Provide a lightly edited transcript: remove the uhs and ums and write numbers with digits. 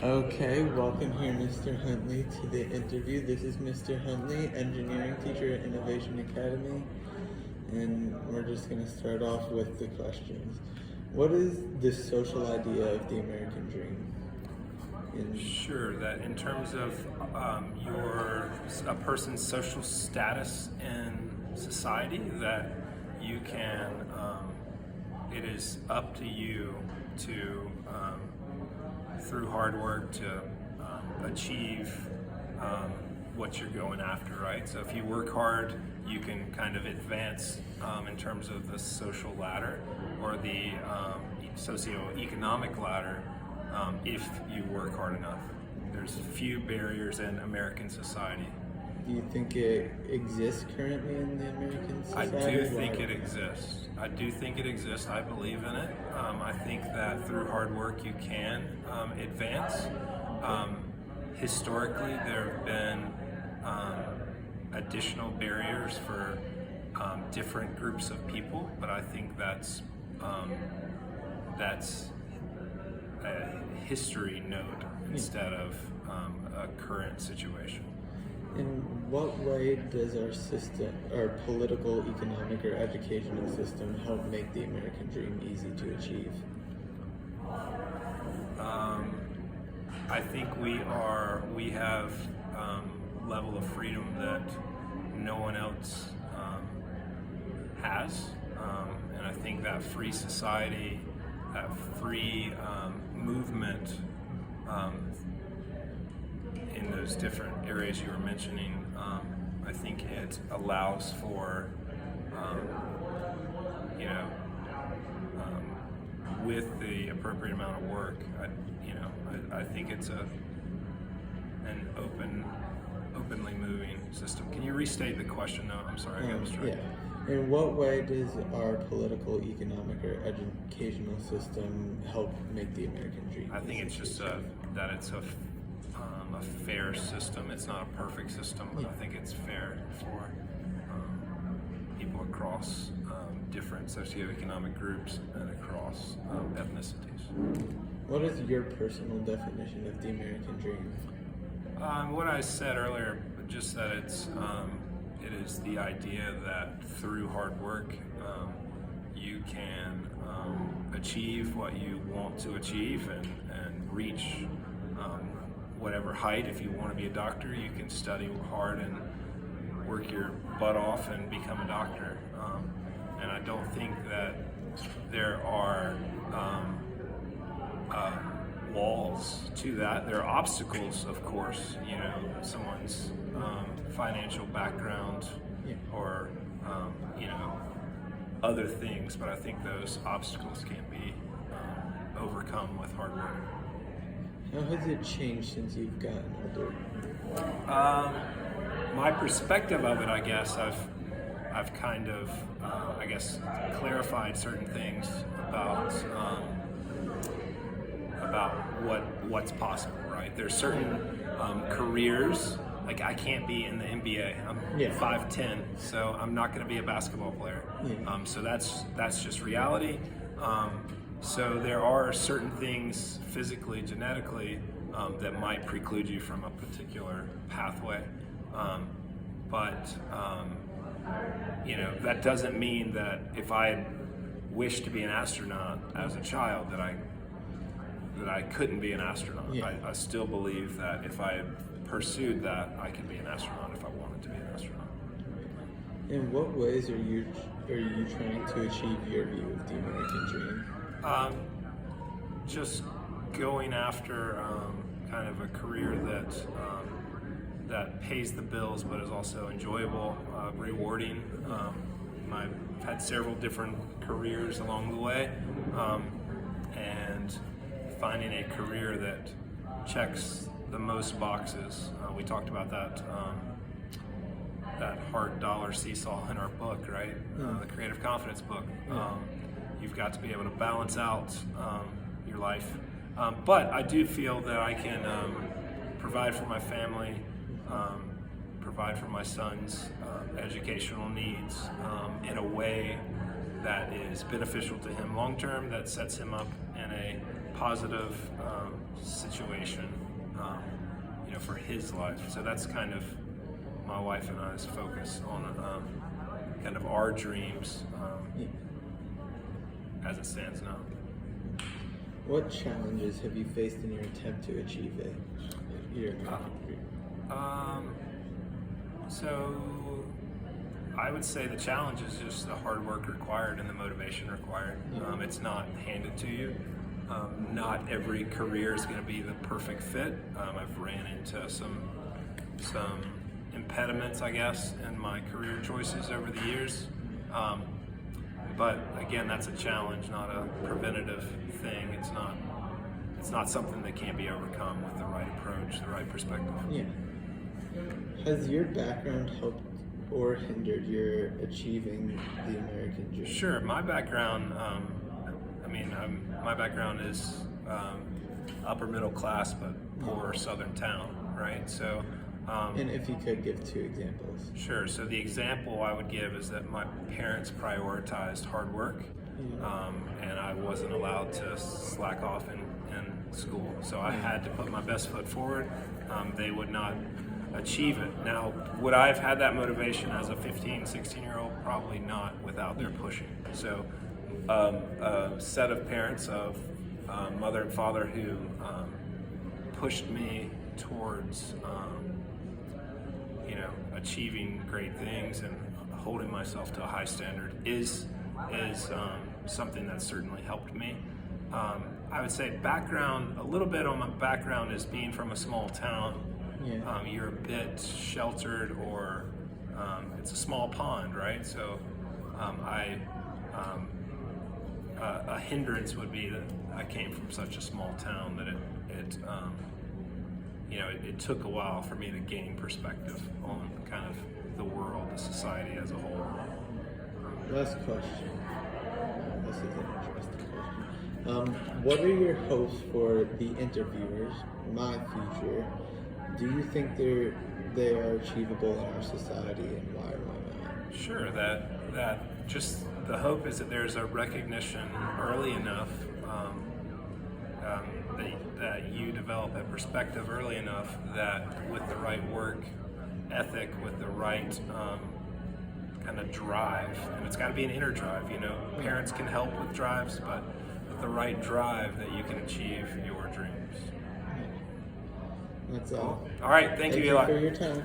Okay, welcome here, Mr. Huntley, to the interview. This is Mr. Huntley, engineering teacher at Innovation Academy, and we're just going to start off with the questions. What is the social idea of the American dream? Sure, that in terms of a person's social status in society, that you can, it is up to you to, through hard work, to achieve what you're going after, right? So if you work hard, you can kind of advance in terms of the social ladder or the socioeconomic ladder. If you work hard enough. There's few barriers in American society. Do you think it exists currently in the American society? I do think it exists. I believe in it. I think that through hard work you can advance. Historically, there have been additional barriers for different groups of people, but I think that's a history note instead of a current situation. In what way does our political, economic, or educational system help make the American dream easy to achieve? I think we have level of freedom that no one else has, and I think that free society, that free movement in those different areas you were mentioning, I think it allows for, with the appropriate amount of work, I think it's an openly moving system. Can you restate the question though? I'm sorry, I got distracted. Yeah. In what way does our political, economic, or educational system help make the American dream? I think it's just that it's a fair system. It's not a perfect system, but I think it's fair for people across different socioeconomic groups and across ethnicities. What is your personal definition of the American dream? What I said earlier, just that it is the idea that through hard work you can achieve what you want to achieve and reach whatever height. If you want to be a doctor, you can study hard and work your butt off and become a doctor. And I don't think that there are walls to that. There are obstacles, of course, someone's financial background or, other things, but I think those obstacles can be overcome with hard work. How has it changed since you've gotten older? My perspective of it, I guess, I've kind of, clarified certain things about what's possible, right? There's certain careers, like I can't be in the NBA. I'm 5'10", so I'm not going to be a basketball player. So that's just reality. So there are certain things physically, genetically, that might preclude you from a particular pathway. But that doesn't mean that if I had wished to be an astronaut as a child that I couldn't be an astronaut. I still believe that if I had pursued that, I could be an astronaut if I wanted to be an astronaut. In what ways are you trying to achieve your view of the American dream? Just going after kind of a career that pays the bills but is also enjoyable, rewarding. I've had several different careers along the way, and finding a career that checks the most boxes. We talked about that hard dollar seesaw in our book, right? The Creative Confidence book. You've got to be able to balance out your life. But I do feel that I can provide for my family, provide for my son's educational needs in a way that is beneficial to him long term, that sets him up in a positive situation, for his life. So that's kind of my wife and I's focus on kind of our dreams as it stands now. What challenges have you faced in your attempt to achieve your American dream? So I would say the challenge is just the hard work required and the motivation required. It's not handed to you. Not every career is going to be the perfect fit. I've ran into some impediments, I guess, in my career choices over the years. But again, that's a challenge, not a preventative thing. It's not something that can't be overcome with the right approach, the right perspective. Yeah. Has your background helped or hindered your achieving the American dream? Sure. My background, my background is upper middle class, but poor southern town, right? So. And if you could give 2 examples. Sure. So the example I would give is that my parents prioritized hard work, and I wasn't allowed to slack off in school. So I had to put my best foot forward. They would not achieve it. Now, would I have had that motivation as a 15, 16-year-old? Probably not without their pushing. So a set of parents of mother and father who pushed me towards achieving great things and holding myself to a high standard is something that certainly helped me. I would say background, a little bit on my background is being from a small town. You're a bit sheltered, or it's a small pond, right? So a hindrance would be that I came from such a small town that it took a while for me to gain perspective on kind of the world, the society as a whole. Last question. This is an interesting question. What are your hopes for the interviewers, my future? Do you think they are achievable in our society, and why or why not? Sure. That just the hope is that there's a recognition early enough. That you develop a perspective early enough that with the right work ethic, with the right kind of drive, and it's got to be an inner drive, parents can help with drives, but with the right drive that you can achieve your dreams. That's all. All right, thank you, Eli. For your time.